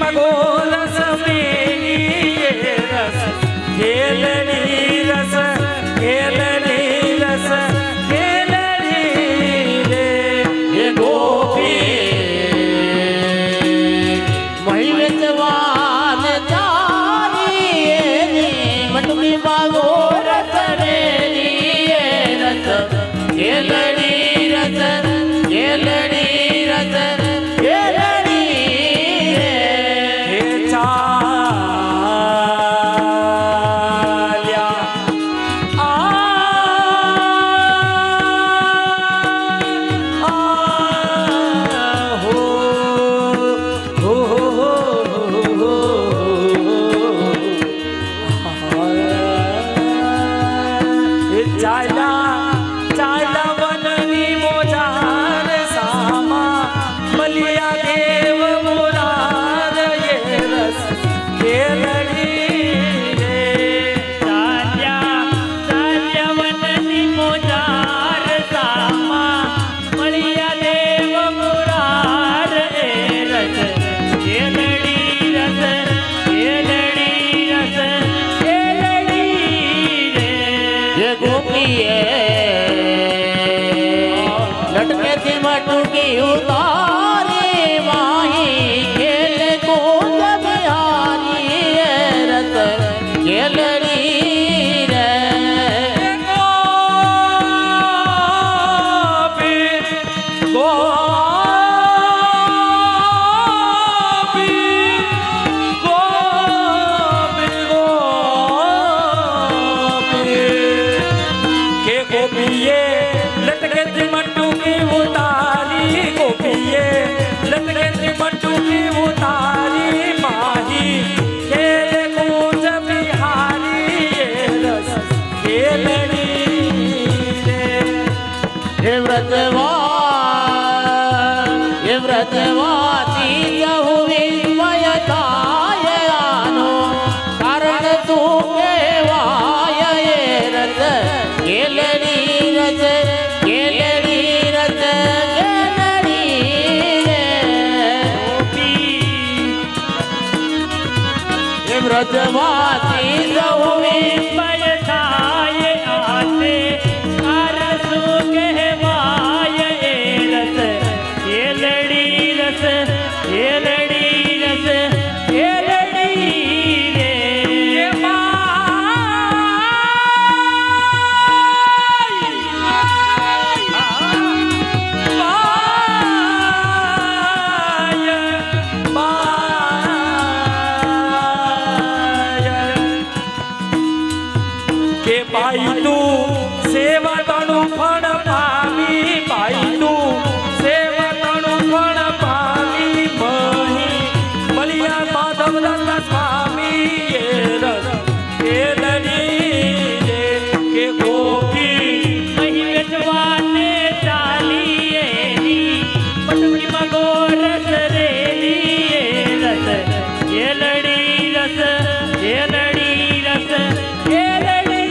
मगोरस मेरी रस खेलनी रस खेलनी रस खेलनी रे ये गोपी मही जवान जारी मटुकी मगोरस मेरी रस खेलनी रस खेलनी रस लटके थी मटुकी उतारी माही खेल कूद बिहारी रस खेलनी रे व्रतवाती हुई मयतायानो कारण तू केवाय रस केलरी रस केलरी रस केलरी रे व्रतवाती हुई मयताय आते कारण तू केवाय रस केलरी ये लड़ी रस ये लड़ी रे ये के पाई तू सेवा तनु फण पावी पाई तू सेवा तनु फण पावी मही बलिया माधव रंग स्वामी ये रस के लड़ी रे के गोपी मही बेचवाने चाली पटुकी मगोरस रेली रस ये लड़ी रस ये लड़ी रस ये लड़ी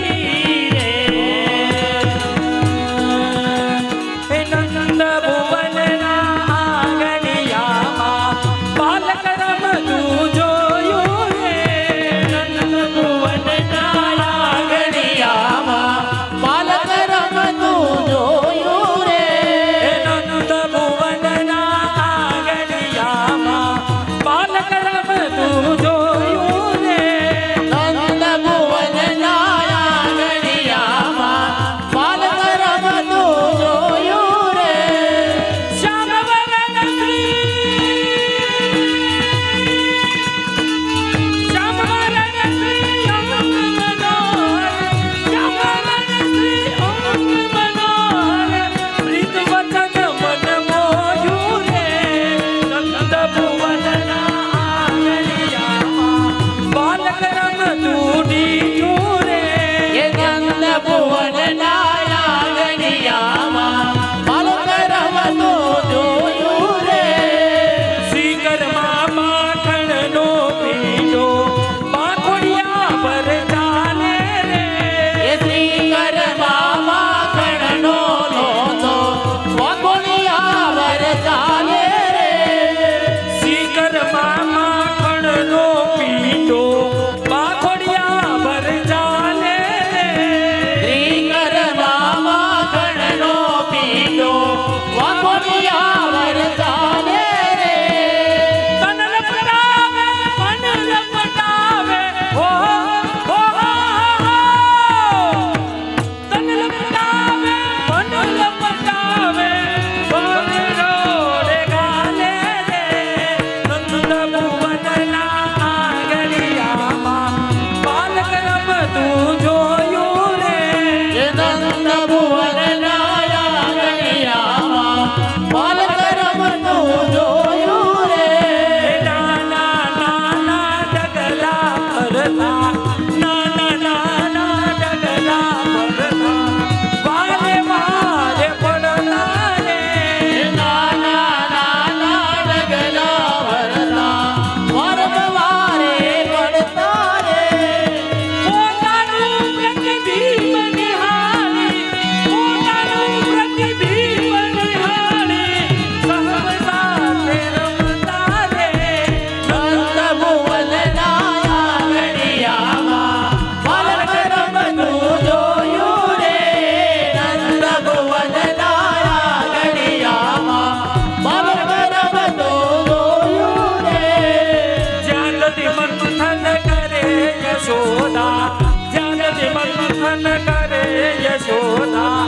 બંધન કરે યશોદા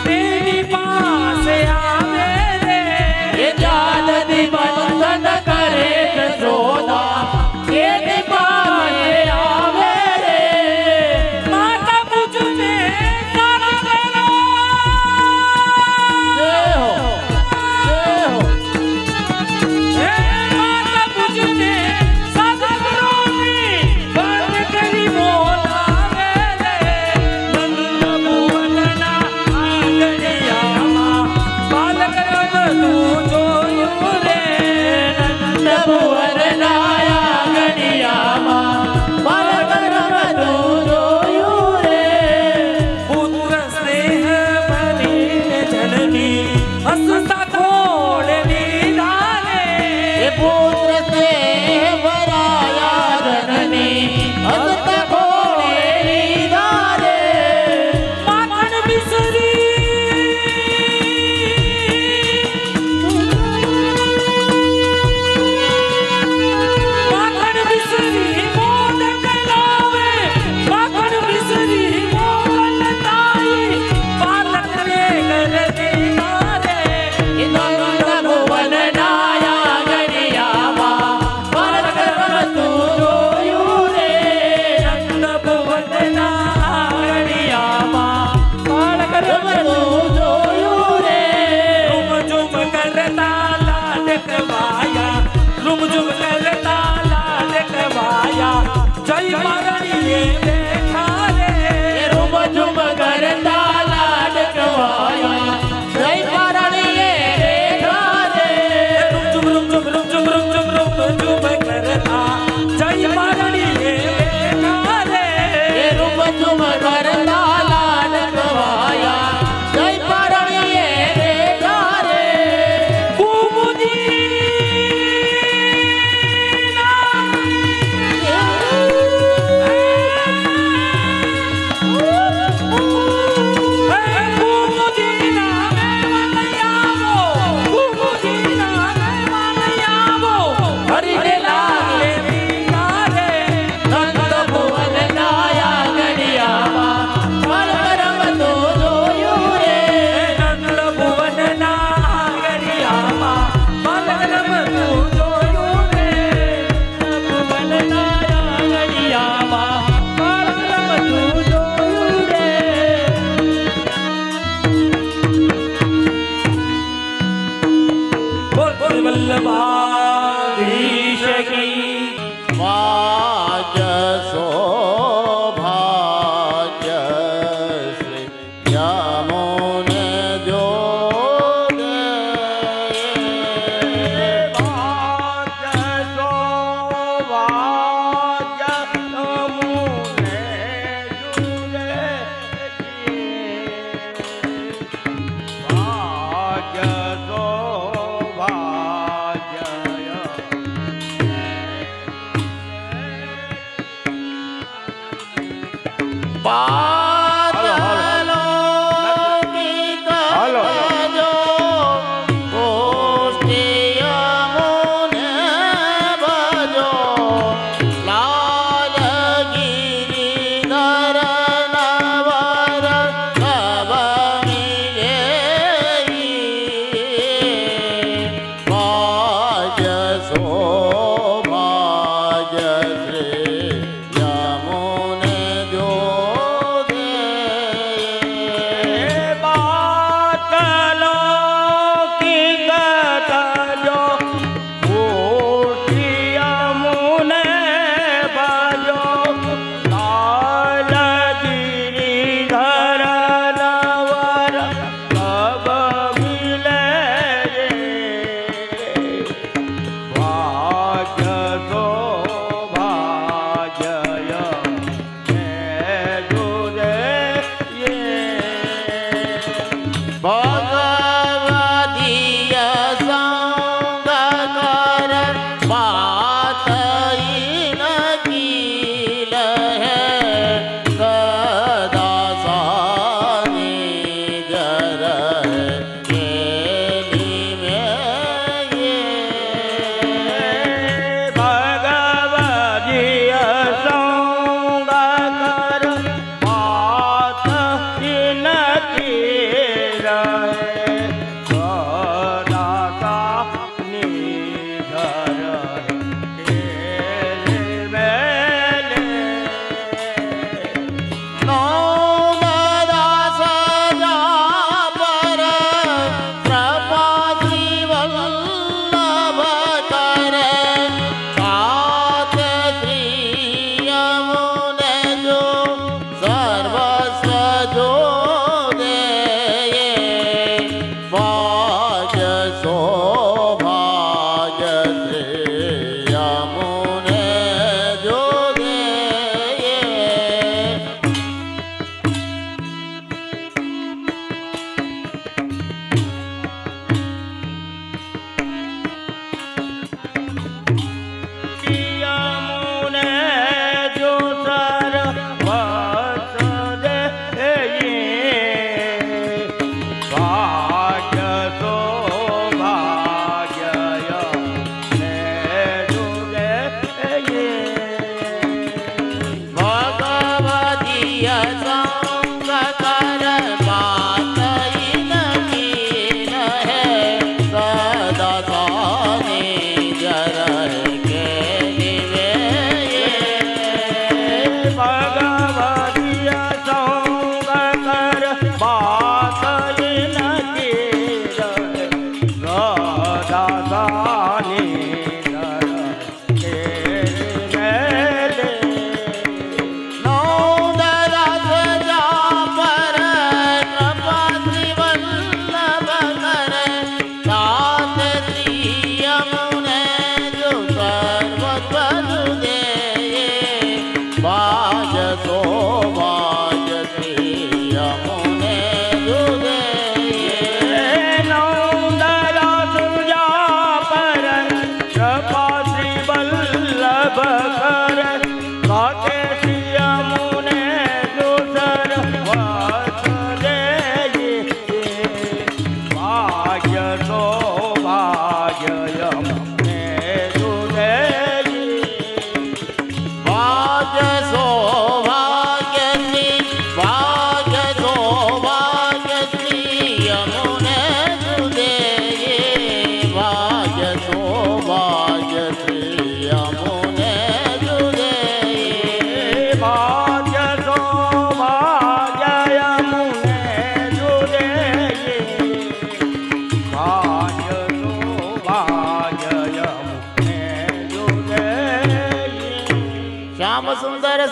તેની પાસે આવે રે એ જાનની બંધન કરે યશોદા એની પાસે આવે રે માતા પૂજને સાથ કરો જય હો હે માતા પૂજને સાથ કરો ની બંધ કરી બોલાવે રે નંદ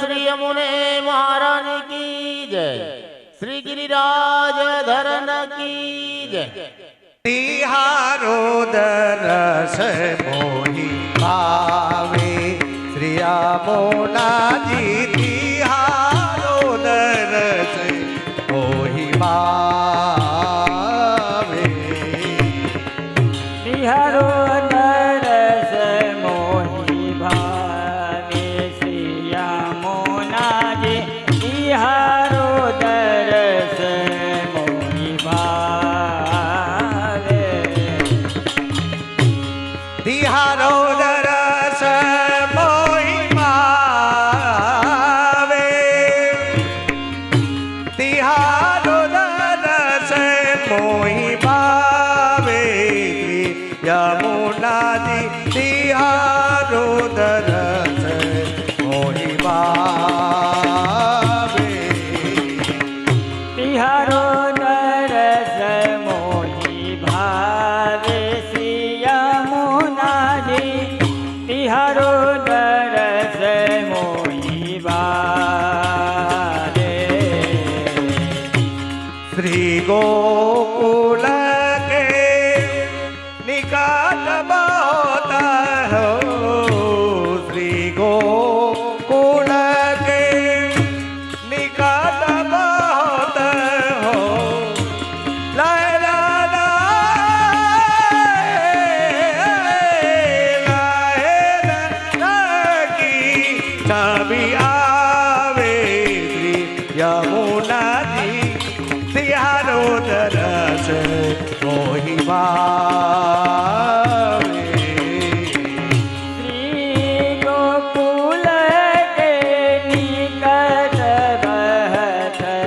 श्री यमुने महारानी की जय, श्री गिरिराज धरन की जय। तिहारो दरस मोहि भावे श्री यमुना जी तिहारो दरस मोहि भावे तिहारो दरस मोहि भावे श्री यमुना जी तिहारो दरस मोहि भावे तिहारो दरस मोहि भावे तिहारो दरस मोहि भावे यमुना जी तिहारो दरस मोहि भावे तिहारो दरस मोहि भावे श्री यमुना जी तिहारो दरस मोहि भावे श्री गोकुल के निकाल बहुत हो श्री गोकुल के निकाल बहुत हो लहरा की छवि आवे श्री यमुना जी तिहारो दरस मोहि भावे श्री गोकुल के निकट बहत है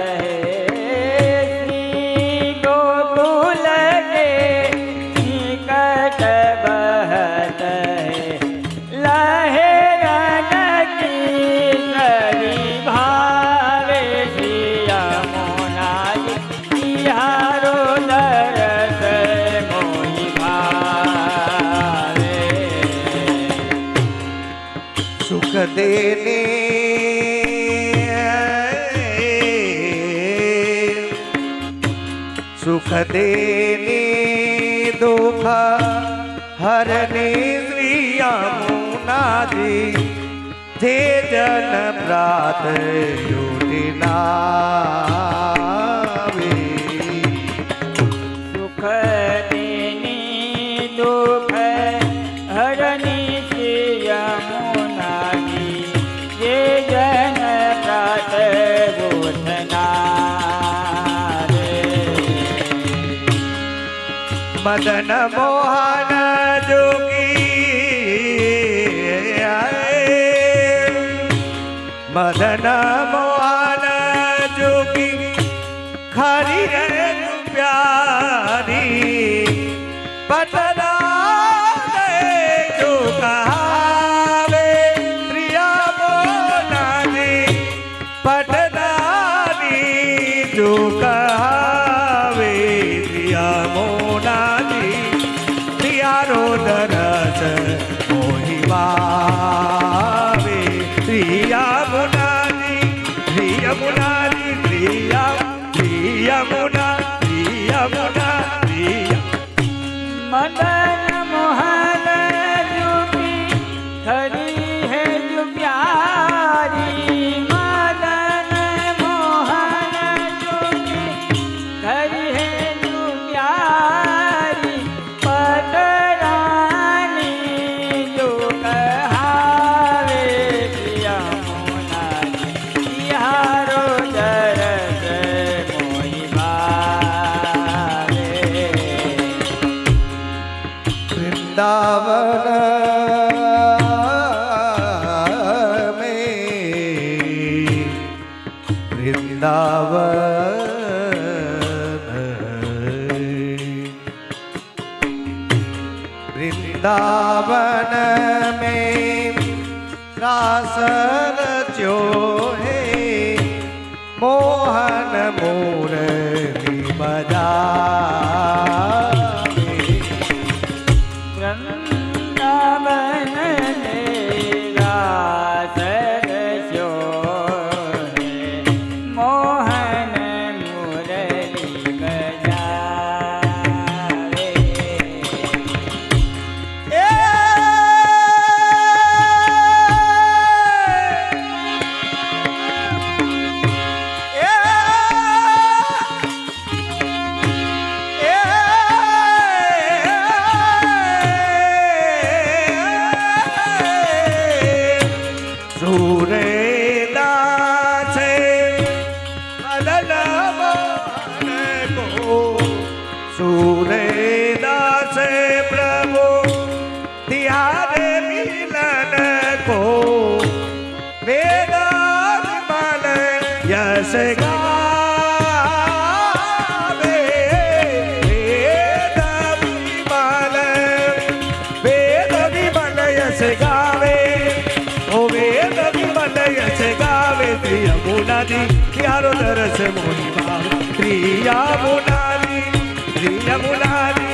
श्री गोकुल के निकट बहत है लहरन की सरी भावे श्री यमुना जी तिहारो दरस मोहि भावे सुख देने सुख देने दुख हरने श्री यमुना जी जे जन प्रात युटिलावे सुख देनी दुख हरनी श्री यमुना जी ये जन प्रात बोधना मदन मोहन जोगी मदन मोहन जोगी खरी रंग प्यारी पटना दे जो कहावे श्री यमुना जी पटना दी जो कहावे श्री यमुना जी तिहारो दरस मोहि भावे श्री यमुना जी श्री यमुना जी श्री यमुना श्री यमुना श्री मदन मोहन जोगी खरी है जो प्यारी मदन मोहन जोगी खरी है जो प्यारी पटरानी जो कहावे श्री यमुना जी तिहारो दरस मोहि भावे वृंदावन में वृंदावन में रास रच्यो है मोहन मुरली बजावे वृंदावन ने रास रच्यो से मोहि भावे श्री यमुनारी श्री यमुनारी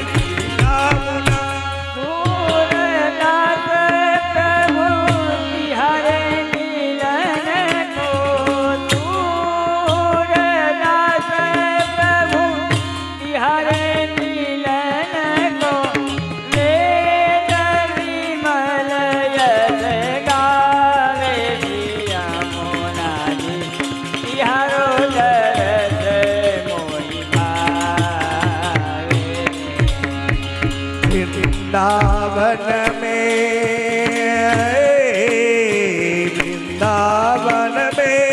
यमुना सूरदास प्रभु तिहारे मिलन को सूरदास प्रभु तिहारे मिलन को वेद विमल यश गावे यमुनारी तिहारो दरस मोहि भावे। वृंदावन में वृंदावन में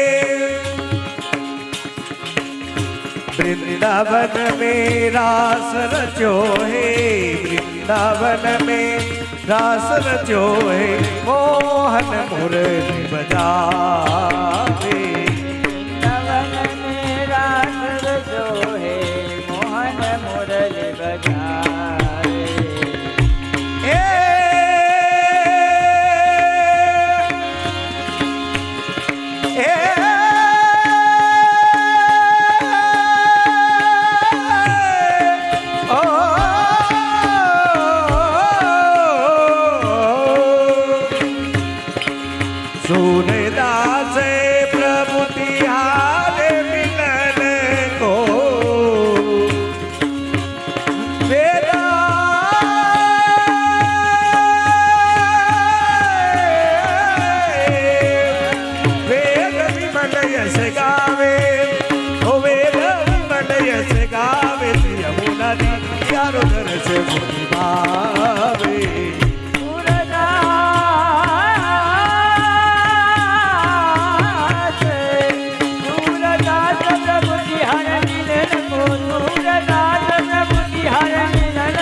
वृंदावन में रास रचो है वृंदावन में रास रचो है मोहन मुरली बजावे वृंदावन में रास रचो है मोहन मुरली बजावे। ए ए ओ सूरदास प्रभु तिहारे मिलन को वेदा वेद विमल यश गावे ओ वेद विमल यश गावे यमुना दी यारो दरस मोहि भावे सूरदास प्रभु तिहारे मिलन को सूरदास प्रभु तिहारे मिलन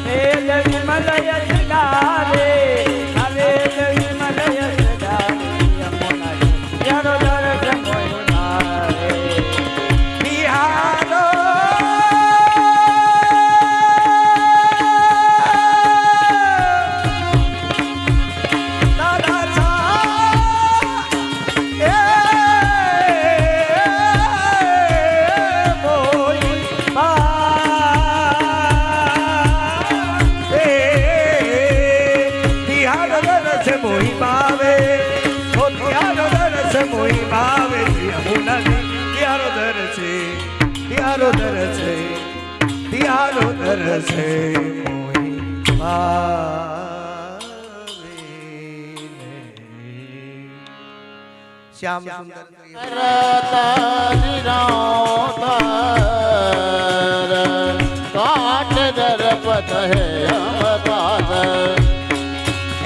वेद विमल यश गावे वेद विमल यश गावे यमुनारी यारो दरस मोहि भावे। बिहारो दादा सा ए मोहि भावे बिहारो दरस मोहि भावे ओ बिहारो दरस मोहि भावे यमुना बिहारो दरस बिहारो दरस बिहारो दरस मोहि भावे श्याम सुंदर करता निरंतर काट दरपत है अवतार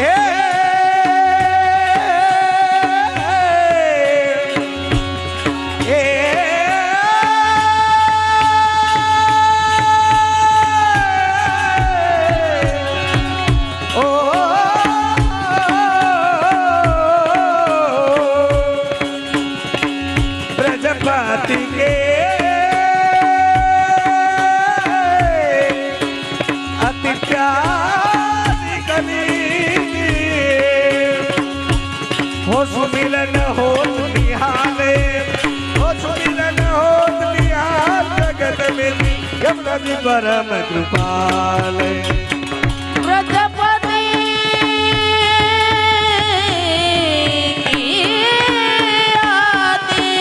ए ए ओ ब्रजपति के अति प्यारी कली हो सुमिलन हो निहाले हो सुमिलन हो निहाल जगत में यमुना जी परम कृपाल प्रजापति की आती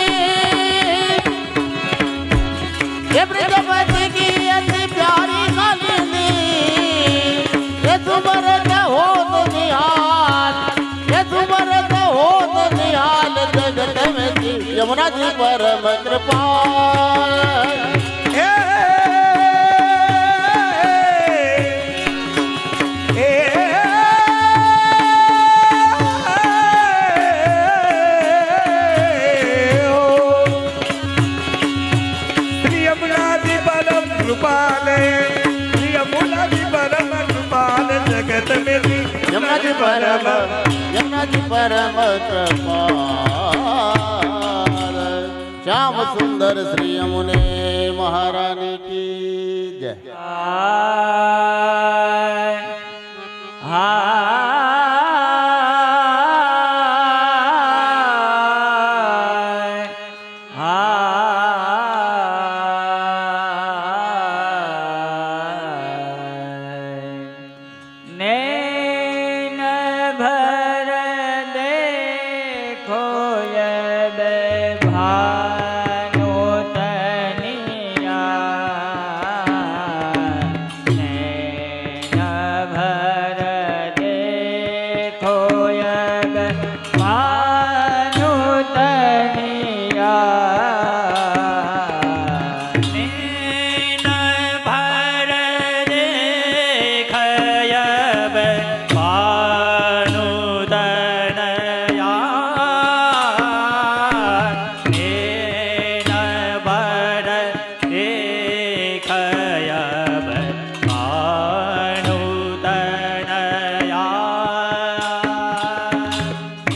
ये प्रजापति की अति प्यारी कालिंदी ये सुबरत हो निहाल ये सुबरत हो निहाल जगत में जी यमुना जी परम कृपाल यमुना जी परम कृपाल श्याम सुंदर श्री यमुने महारानी की जय। નેન ભર દેખયબ પાનુદનયા નેન ભર દેખયબ પાનુદનયા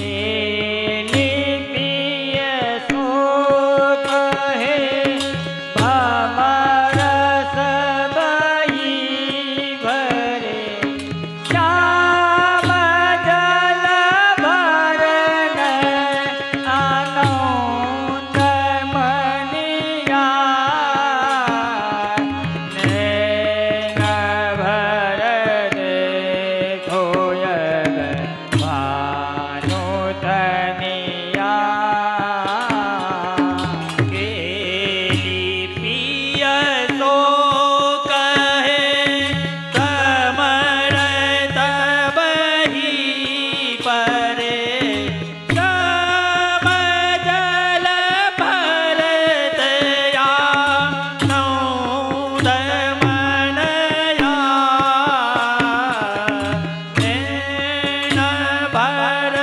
એની પ્રિય શોક હે ભમરસ બહી ભરે શ્યામ જલ ભરન આનંદ મનિયા નેન ભર દેખોયબ ભાનુધનિયા કેલી પ્રિય શોક હે સમરત બહી પરે શ્યામ જલ ભરત આનંદ મનયા નેન ભર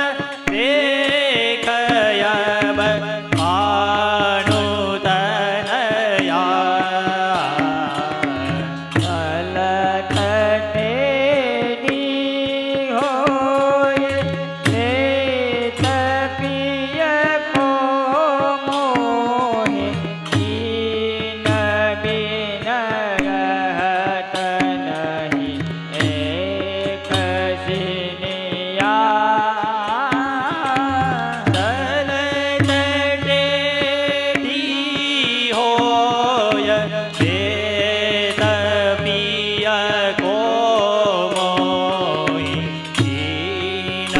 દેખયબ પાનુદનયા અલખટેની હોય લેત પ્રિય કો મોહે દીન બિન રહત નહીં એક સિનિયા દલદટેથી હોય લેત પ્રિય કો મોહી દીન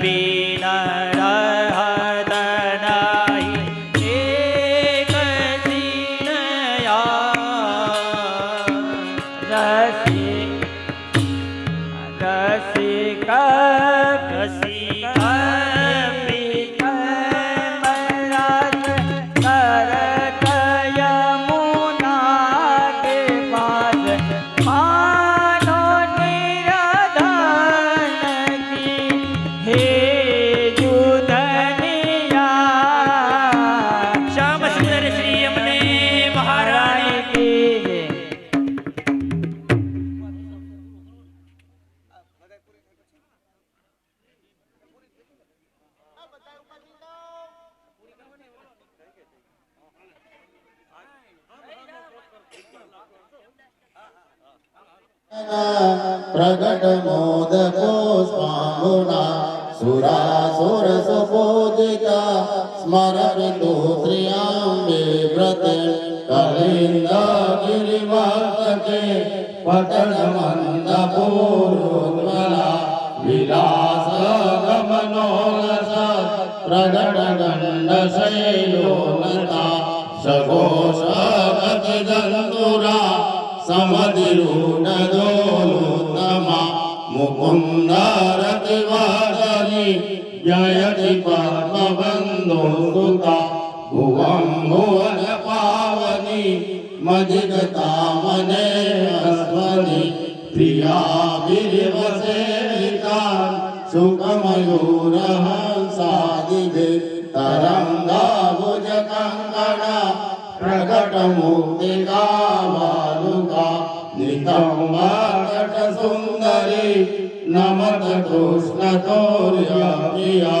બિન રહત નહીં એક સિનયા શ્યામ સુંદર શ્રી અમને મહારાણી કી જય. प्रगट मोदको स्वामुना सुरासुर सुपूजिता स्मरतु श्रियाम्बे व्रते कलिंद गिरिवर्तके पतन मंदपूर्वज्वला विलास गमनोलस प्रगट दंड शैलोनता सघोष गति जंतुरा समधिरूढदोलोत्तमा मुकुन्दरतिवर्धनि जयति पद्मबन्धो सुता भुवं भुवन पावनि मजिगतामने अस्मनि प्रियाभिर्वसेवितान् सुखमयूरहंसादिभिः तरङ्गाभुजकङ्कणा प्रकटमुक्तिका बालुका नितम्बाकट सुन्दरी नमत कृष्णतोर्या प्रिया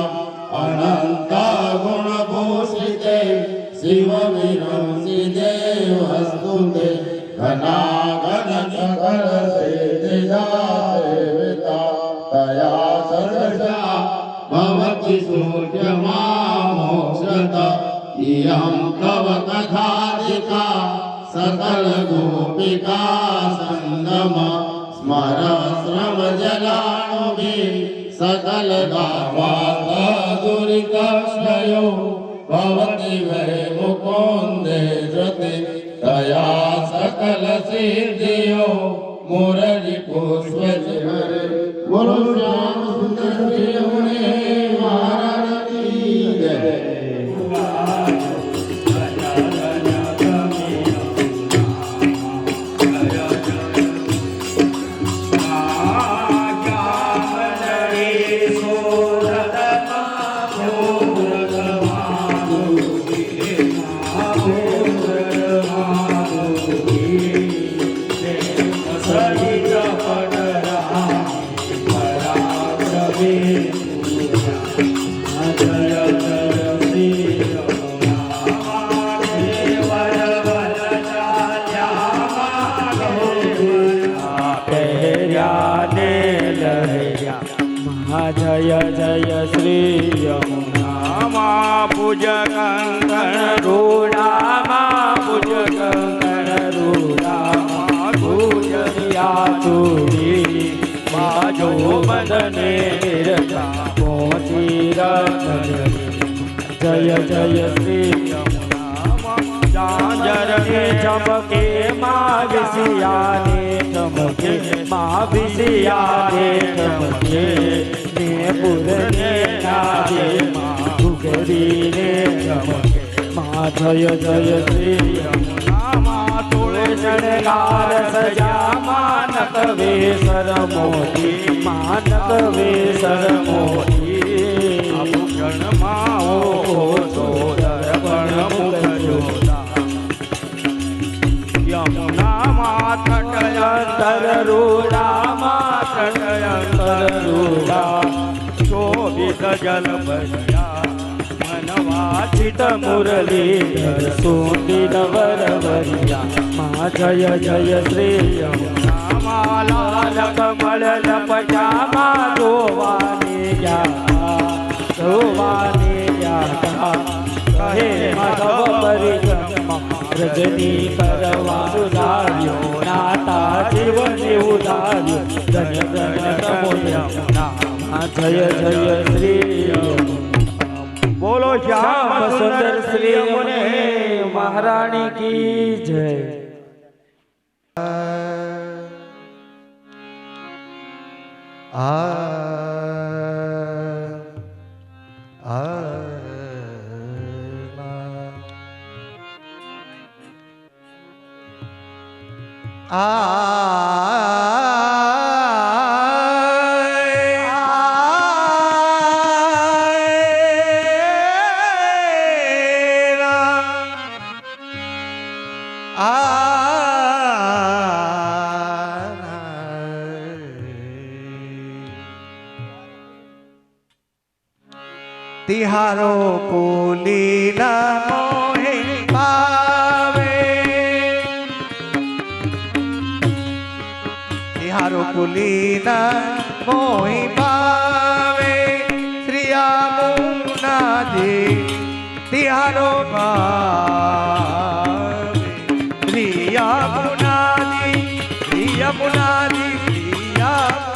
अनन्ता गुणभूषिते शिवविरंसि देवस्तुते घनाघन सकल सेविता तया सदृशा भवति सूर्यमा मोक्षत इयं तव कथादिका सकल गोपिका संगम स्मर श्रम जलाणुभिः सकल गावात दुरितक्षयो भवति वै मुकुन्दे श्रुति तया सकल सिद्धियो मुररि पुष्प हरे बोलो श्याम सुंदर श्री यमुने महाराज की जय। પૂજ કંકણ રૂડામાં પૂજ કંકણ રૂડામાં પૂજરિયા તુડી બાજો બદને નિરતા પહોંચી જય જય શ્રી ઝાંઝર ને ચમકે માં વિસિયાને ચમકે માં વિસિયાને ચમકે ને પુરને નાજે માં ઘુઘરીને ચમકે માં જય જય શ્રી યમુના તોળે શણગાર સજા માનક વેસર મોતી માનક વેસર મોતી આભૂષણ માં ઓ સોદર પણ મુખ જોતા યમુના માં તટયંતર રૂડામાં તટયંતર રૂડા શોભિત જલ ભર્યા મનવાચિત મુરલીધર સુંદિર વરવરિયા મા જય જય શ્રી યમુના માલા કમળ લપટામાં જોવાની યા કહે માધવ પરિક્રમા રજની કરવા સુધાર્યો નાતા જીવની ઉધાર્યો ધન્ય ધન્ય તમો યમુના જય જય શ્રી બોલો શ્યામ સુંદર શ્રી યમુને મહારાણી કી જય તિહારો પુલીના મોહે પાવે તિહારો પુલીના મોહે પાવે શ્રી યમુનાજી તિહારો પાવે શ્રી યમુનાજી શ્રી યમુનાજી શ્રી યમુનાજી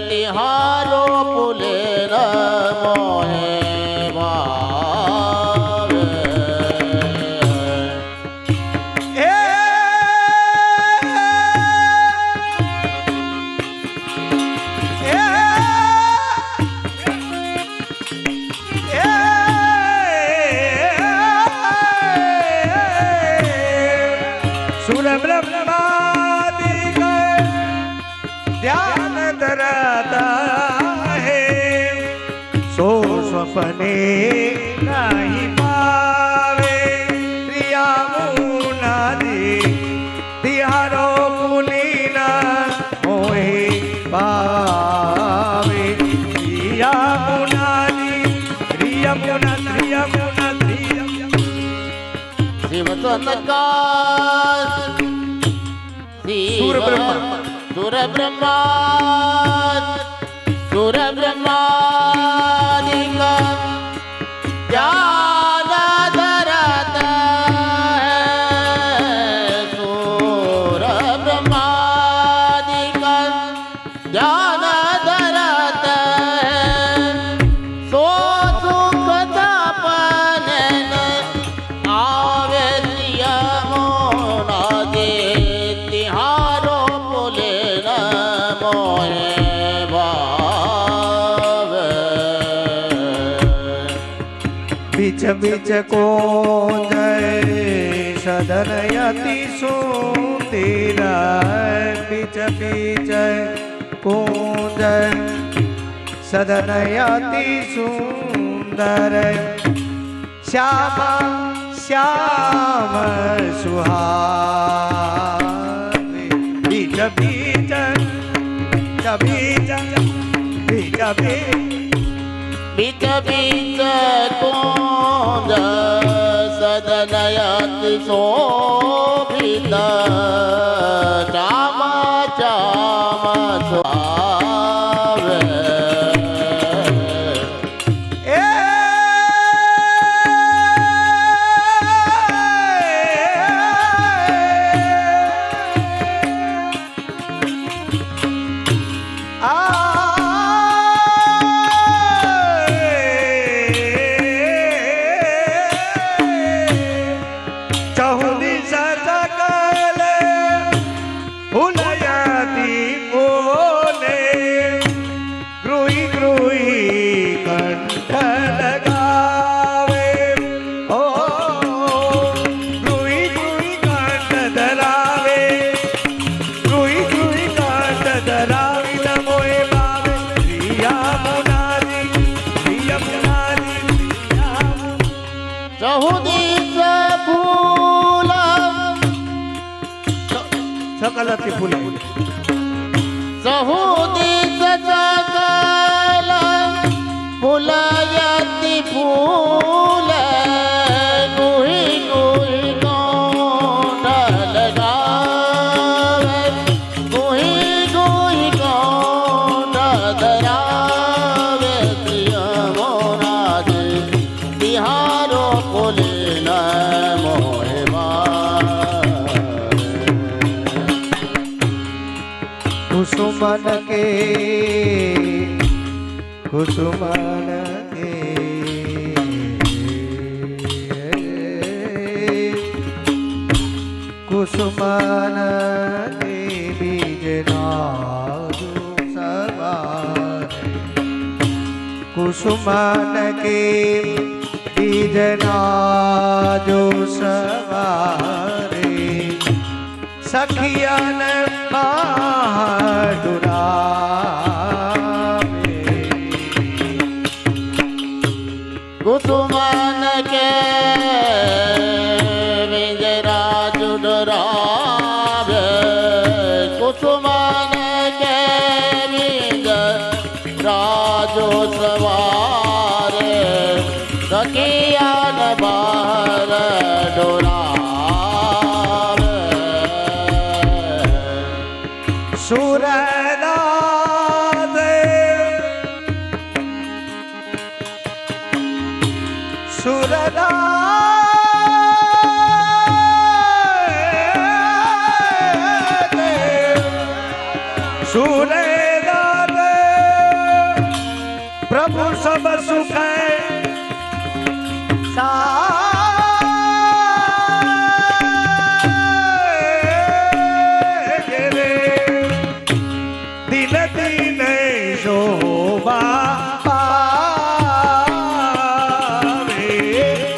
तिहारो पुले मोहे भावे सुर ब्रह्मादि ध्यान धरता है सो स्वप्ने नहीं पावे श्री यमुनाजी तिहारो पुनीना मोहे पावे श्री यमुनाजी श्री यमुना श्री यमुना श्री यमुना शिव सनका सूर ब्रह्मा सुर ब्रह्मा सुर ब्रह्मादिका ध्यान धरता है सुर ब्रह्मादिका ध्यान धरता है सो सुख सपने आवे यमुनाजी तिहारो पुले मोहे भावे बीच बीच कोंज सदन यति सुंदर बीच बीच कोंज सदन यति सुंदर श्याम श्याम सुहावे बीच बीच बीच बीच बीच बीच कुंज सदन અતિ શોભિત ચામ ચામ સુહાવે. એ ચહુદી સકલે ફૂલયાતી બોલે ગૃહી ગૃહી કંઠ લગાવે. ઓ ગૃહી ગૃહી કંઠ ધરાવે, ગૃહી ગૃહી કંઠ ધરાવી નમો એ ભાવે પ્રિયા મુનાદી પ્રિય મુનાદી ચહુદી ફૂલ સકલથી ફૂલે ચહુદી સકલ ફૂલયતિ ફૂલ ગુહી ગુહી કોઠ લગાવે, ગુહી ગુહી કોઠ ધરાવે. પ્રિય મોરાજે બિહારો ફૂલે ન મોહેવા. कुसुमन के कुसुमन के कुसुमन के बीज नाजु सवारे, कुसुमन के बीज नाजु सवारे सखियन डुरावे. कुसुमन के विंजरा जुडरावे, कुसुमन के विंजरा जो सवारे सखियन बाहर डोरावे. सुरनादे सुरनादे सुरनादे प्रभु सब सुख दिन दिन शोभा पावे,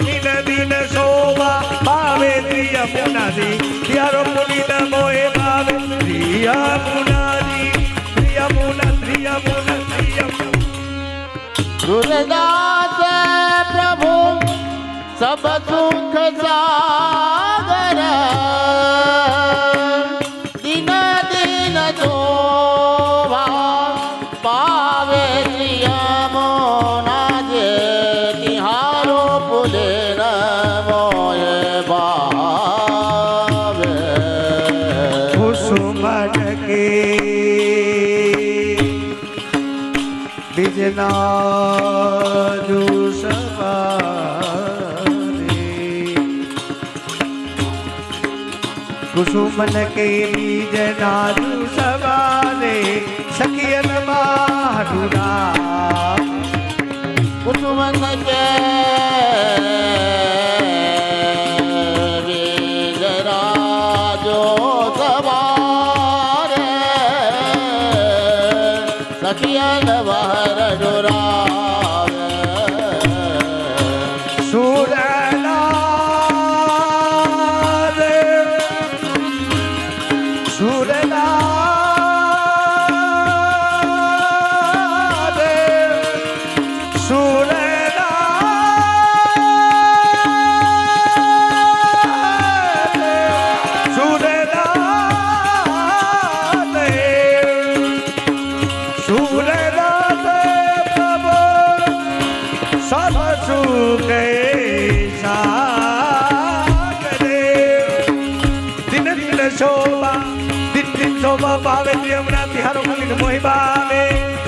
दिन दिन शोभा पावे प्रिय मुनादी प्यारो मुनि नमो ए भावे प्रिय मुनादी प्रिय मुना प्रिय मुना प्रिय गुरुदास प्रभु सब सुख सागर दिन दिन शोभा पावे. प्रिय मोनाजे तिहारो फूले न मोए बावे. कुसुमन के बिजना जो सवारे, कुसुमन के बीज नाजु सवारे सखियन माधुरा. कुसुमन के विजरा जो सवारे सखियन बाहर डोरावे. सुरनादे सुरनादे सुरनादे सुरनादे प्रभु શોભા પાવે યમુના તિહારો મુનિ મોહી પાવે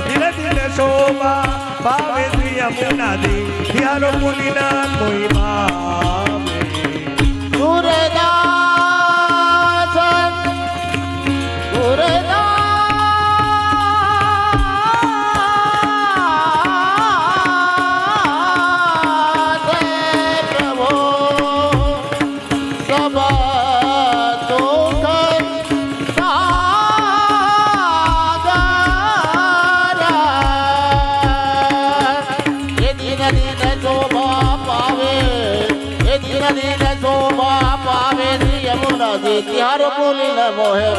દિન દિન શોભા પાવે શ્રી યમુના દી તિહારો મુનિ ના મોહી પાવે સુરદાસ પ્રભુ સબા દુઃખ સાગર એ દિન દિન શોભા પાવે એ દિન દિન શોભા પાવે યમુના દી તિહારો બોલીને મોહે